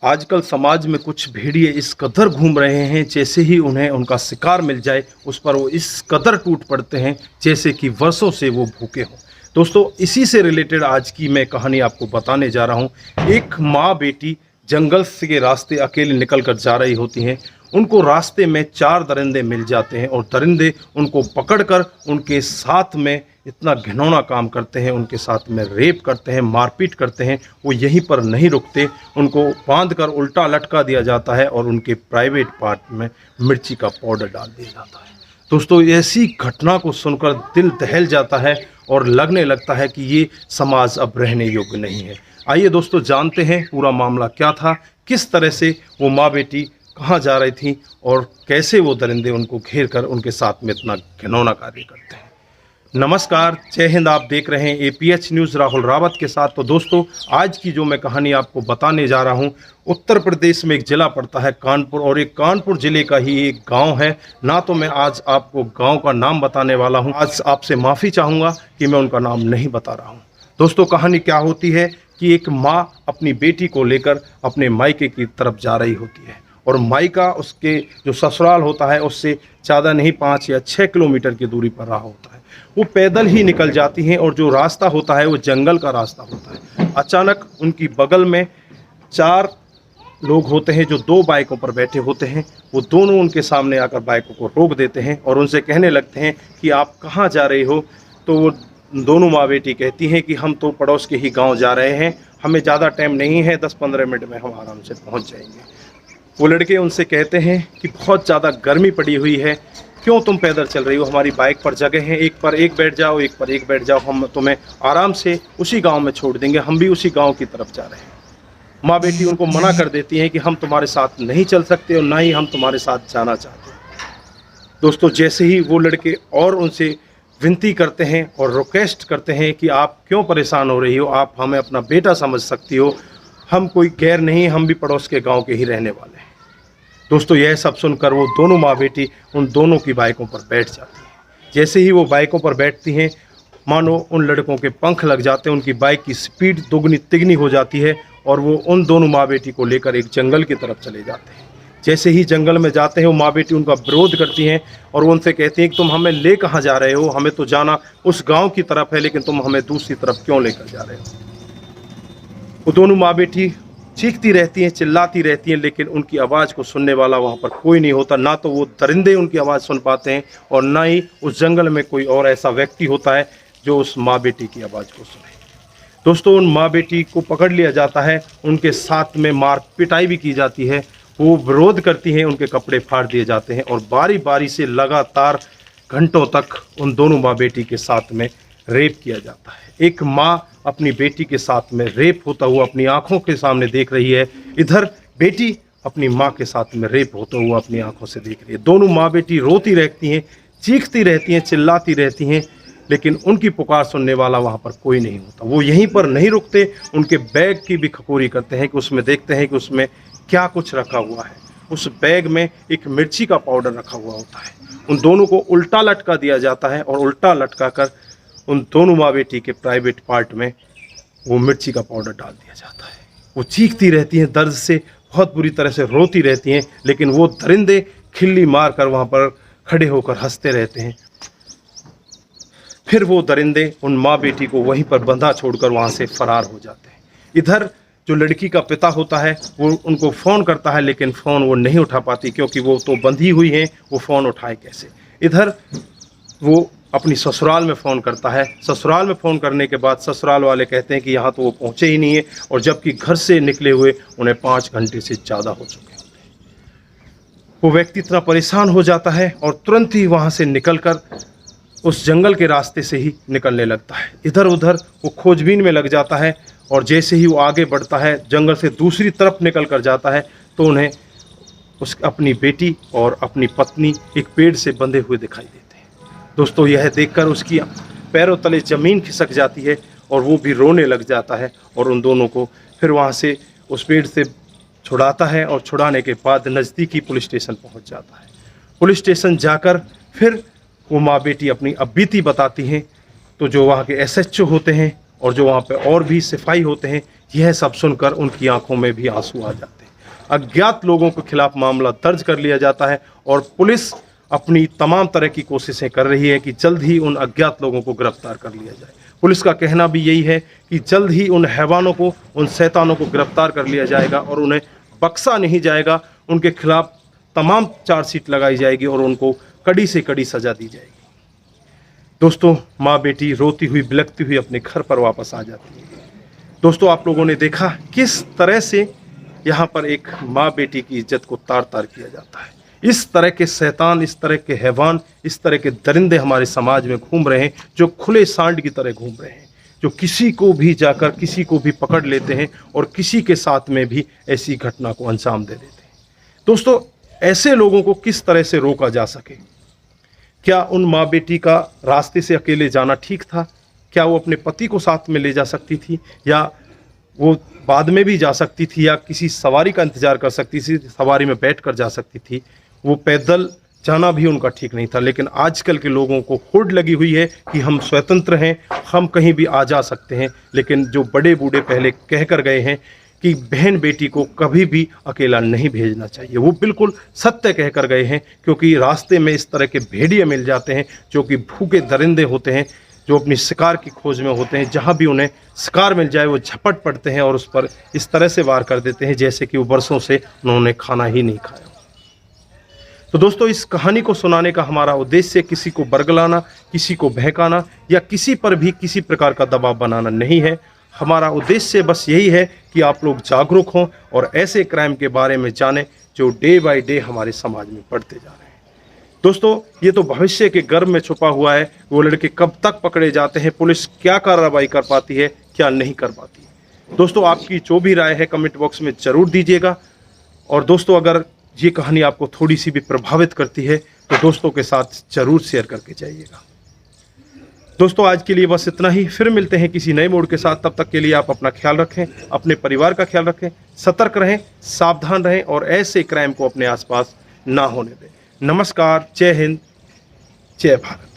आजकल समाज में कुछ भेड़िए इस कदर घूम रहे हैं, जैसे ही उन्हें उनका शिकार मिल जाए उस पर वो इस कदर टूट पड़ते हैं जैसे कि वर्षों से वो भूखे हों। दोस्तों, इसी से रिलेटेड आज की मैं कहानी आपको बताने जा रहा हूँ। एक माँ बेटी जंगल के रास्ते अकेले निकल कर जा रही होती हैं। उनको रास्ते में 4 दरिंदे मिल जाते हैं और दरिंदे उनको पकड़कर उनके साथ में इतना घिनौना काम करते हैं, उनके साथ में रेप करते हैं, मारपीट करते हैं। वो यहीं पर नहीं रुकते, उनको बांध कर उल्टा लटका दिया जाता है और उनके प्राइवेट पार्ट में मिर्ची का पाउडर डाल दिया जाता है। दोस्तों, ऐसी घटना को सुनकर दिल दहल जाता है और लगने लगता है कि ये समाज अब रहने योग्य नहीं है। आइए दोस्तों, जानते हैं पूरा मामला क्या था, किस तरह से वो माँ बेटी कहाँ जा रही थी और कैसे वो दरिंदे उनको घेर कर उनके साथ में इतना घिनौना कार्य करते हैं। नमस्कार, जय हिंद। आप देख रहे हैं APH न्यूज़ राहुल रावत के साथ। तो दोस्तों, आज की जो मैं कहानी आपको बताने जा रहा हूं, उत्तर प्रदेश में एक ज़िला पड़ता है कानपुर, और एक कानपुर ज़िले का ही एक गांव है ना। तो मैं आज आपको गांव का नाम बताने वाला हूं। आज आपसे माफ़ी चाहूँगा कि मैं उनका नाम नहीं बता रहा हूँ। दोस्तों, कहानी क्या होती है कि एक माँ अपनी बेटी को लेकर अपने मायके की तरफ जा रही होती है और मायका उसके जो ससुराल होता है उससे ज़्यादा नहीं 5 या 6 किलोमीटर की दूरी पर रहा होता है। वो पैदल ही निकल जाती हैं और जो रास्ता होता है वो जंगल का रास्ता होता है। अचानक उनकी बगल में 4 लोग होते हैं जो 2 बाइकों पर बैठे होते हैं। वो दोनों उनके सामने आकर बाइकों को रोक देते हैं और उनसे कहने लगते हैं कि आप कहाँ जा रहे हो। तो वो दोनों माँ बेटी कहती हैं कि हम तो पड़ोस के ही गाँव जा रहे हैं, हमें ज़्यादा टाइम नहीं है, 10-15 मिनट में हम आराम से पहुँच जाएंगे। वो लड़के उनसे कहते हैं कि बहुत ज़्यादा गर्मी पड़ी हुई है, क्यों तुम पैदल चल रही हो, हमारी बाइक पर जगह है, एक पर एक बैठ जाओ, एक पर एक बैठ जाओ, हम तुम्हें आराम से उसी गांव में छोड़ देंगे, हम भी उसी गांव की तरफ जा रहे हैं। माँ बेटी उनको मना कर देती हैं कि हम तुम्हारे साथ नहीं चल सकते और ना ही हम तुम्हारे साथ जाना चाहते। दोस्तों, जैसे ही वो लड़के और उनसे विनती करते हैं और रिक्वेस्ट करते हैं कि आप क्यों परेशान हो रही हो, आप हमें अपना बेटा समझ सकती हो, हम कोई गैर नहीं, हम भी पड़ोस के गाँव के ही रहने वाले हैं। दोस्तों, यह सब सुनकर वो दोनों माँ बेटी उन दोनों की बाइकों पर बैठ जाती हैं। जैसे ही वो बाइकों पर बैठती हैं, मानो उन लड़कों के पंख लग जाते हैं, उनकी बाइक की स्पीड दुगनी तिगनी हो जाती है और वो उन दोनों माँ बेटी को लेकर एक जंगल की तरफ चले जाते हैं। जैसे ही जंगल में जाते हैं, वो माँ बेटी उनका विरोध करती हैं और वो उनसे कहती हैं कि तुम हमें ले कहाँ जा रहे हो, हमें तो जाना उस गाँव की तरफ है, लेकिन तुम हमें दूसरी तरफ क्यों लेकर जा रहे हो। वो दोनों माँ बेटी चीखती रहती हैं, चिल्लाती रहती हैं, लेकिन उनकी आवाज़ को सुनने वाला वहाँ पर कोई नहीं होता। ना तो वो दरिंदे उनकी आवाज़ सुन पाते हैं और ना ही उस जंगल में कोई और ऐसा व्यक्ति होता है जो उस माँ बेटी की आवाज़ को सुने। दोस्तों, उन माँ बेटी को पकड़ लिया जाता है, उनके साथ में मार पिटाई भी की जाती है। वो विरोध करती हैं, उनके कपड़े फाड़ दिए जाते हैं और बारी बारी से लगातार घंटों तक उन दोनों माँ बेटी के साथ में रेप किया जाता है। एक माँ अपनी बेटी के साथ में रेप होता हुआ अपनी आंखों के सामने देख रही है, इधर बेटी अपनी माँ के साथ में रेप होता हुआ अपनी आंखों से देख रही है। दोनों माँ बेटी रोती रहती हैं, चीखती रहती हैं, चिल्लाती रहती हैं, लेकिन उनकी पुकार सुनने वाला वहाँ पर कोई नहीं होता। वो यहीं पर नहीं रुकते, उनके बैग की भी खकोरी करते हैं कि उसमें देखते हैं कि उसमें क्या कुछ रखा हुआ है। उस बैग में एक मिर्ची का पाउडर रखा हुआ होता है। उन दोनों को उल्टा लटका दिया जाता है और उल्टा लटका कर उन दोनों माँ बेटी के प्राइवेट पार्ट में वो मिर्ची का पाउडर डाल दिया जाता है। वो चीखती रहती हैं, दर्द से बहुत बुरी तरह से रोती रहती हैं, लेकिन वो दरिंदे खिल्ली मार कर वहाँ पर खड़े होकर हंसते रहते हैं। फिर वो दरिंदे उन माँ बेटी को वहीं पर बंधा छोड़कर वहाँ से फरार हो जाते हैं। इधर जो लड़की का पिता होता है वो उनको फ़ोन करता है, लेकिन फ़ोन वो नहीं उठा पाती क्योंकि वो तो बंधी हुई हैं, वो फ़ोन उठाए कैसे। इधर वो अपनी ससुराल में फ़ोन करता है। ससुराल में फ़ोन करने के बाद ससुराल वाले कहते हैं कि यहाँ तो वो पहुँचे ही नहीं है, और जबकि घर से निकले हुए उन्हें 5 घंटे से ज़्यादा हो चुके हैं। वो व्यक्ति इतना परेशान हो जाता है और तुरंत ही वहाँ से निकलकर उस जंगल के रास्ते से ही निकलने लगता है। इधर उधर वो खोजबीन में लग जाता है और जैसे ही वो आगे बढ़ता है, जंगल से दूसरी तरफ निकल कर जाता है, तो उन्हें अपनी बेटी और अपनी पत्नी एक पेड़ से बंधे हुए दिखाई देते हैं। दोस्तों, यह देखकर उसकी पैरों तले ज़मीन खिसक जाती है और वो भी रोने लग जाता है और उन दोनों को फिर वहाँ से उस पेड़ से छुड़ाता है और छुड़ाने के बाद नज़दीकी पुलिस स्टेशन पहुँच जाता है। पुलिस स्टेशन जाकर फिर वो माँ बेटी अपनी अब बीती बताती हैं। तो जो वहाँ के SHO होते हैं और जो वहाँ पे और भी सिपाही होते हैं, यह सब सुनकर उनकी आंखों में भी आंसू आ जाते हैं। अज्ञात लोगों के खिलाफ मामला दर्ज कर लिया जाता है और पुलिस अपनी तमाम तरह की कोशिशें कर रही है कि जल्द ही उन अज्ञात लोगों को गिरफ्तार कर लिया जाए। पुलिस का कहना भी यही है कि जल्द ही उन हैवानों को, उन शैतानों को गिरफ्तार कर लिया जाएगा और उन्हें बख्शा नहीं जाएगा। उनके खिलाफ तमाम चार्जशीट लगाई जाएगी और उनको कड़ी से कड़ी सजा दी जाएगी। दोस्तों, माँ बेटी रोती हुई बिलखती हुई अपने घर पर वापस आ जाती है। दोस्तों, आप लोगों ने देखा किस तरह से यहाँ पर एक माँ बेटी की इज्जत को तार तार किया जाता है। इस तरह के शैतान, इस तरह के हैवान, इस तरह के दरिंदे हमारे समाज में घूम रहे हैं, जो खुले सांड की तरह घूम रहे हैं, जो किसी को भी जाकर किसी को भी पकड़ लेते हैं और किसी के साथ में भी ऐसी घटना को अंजाम दे देते हैं। दोस्तों, ऐसे लोगों को किस तरह से रोका जा सके? क्या उन माँ बेटी का रास्ते से अकेले जाना ठीक था? क्या वो अपने पति को साथ में ले जा सकती थी, या वो बाद में भी जा सकती थी, या किसी सवारी का इंतजार कर सकती थी, सवारी में बैठ कर जा सकती थी? वो पैदल जाना भी उनका ठीक नहीं था। लेकिन आजकल के लोगों को होड़ लगी हुई है कि हम स्वतंत्र हैं, हम कहीं भी आ जा सकते हैं। लेकिन जो बड़े बूढ़े पहले कह कर गए हैं कि बहन बेटी को कभी भी अकेला नहीं भेजना चाहिए, वो बिल्कुल सत्य कह कर गए हैं। क्योंकि रास्ते में इस तरह के भेड़िए मिल जाते हैं जो कि भूखे दरिंदे होते हैं, जो अपनी शिकार की खोज में होते हैं। जहाँ भी उन्हें शिकार मिल जाए वो झपट पड़ते हैं और उस पर इस तरह से वार कर देते हैं जैसे कि वो बरसों से उन्होंने खाना ही नहीं खाया। तो दोस्तों, इस कहानी को सुनाने का हमारा उद्देश्य किसी को बरगलाना, किसी को बहकाना या किसी पर भी किसी प्रकार का दबाव बनाना नहीं है। हमारा उद्देश्य बस यही है कि आप लोग जागरूक हों और ऐसे क्राइम के बारे में जानें जो डे बाय डे हमारे समाज में बढ़ते जा रहे हैं। दोस्तों, ये तो भविष्य के गर्भ में छुपा हुआ है। वो लड़के कब तक पकड़े जाते हैं, पुलिस क्या कार्रवाई कर पाती है, क्या नहीं कर पाती है। दोस्तों, आपकी जो भी राय है कमेंट बॉक्स में ज़रूर दीजिएगा। और दोस्तों, अगर ये कहानी आपको थोड़ी सी भी प्रभावित करती है तो दोस्तों के साथ ज़रूर शेयर करके जाइएगा। दोस्तों, आज के लिए बस इतना ही। फिर मिलते हैं किसी नए मोड़ के साथ। तब तक के लिए आप अपना ख्याल रखें, अपने परिवार का ख्याल रखें, सतर्क रहें, सावधान रहें और ऐसे क्राइम को अपने आसपास ना होने दें। नमस्कार, जय हिंद, जय भारत।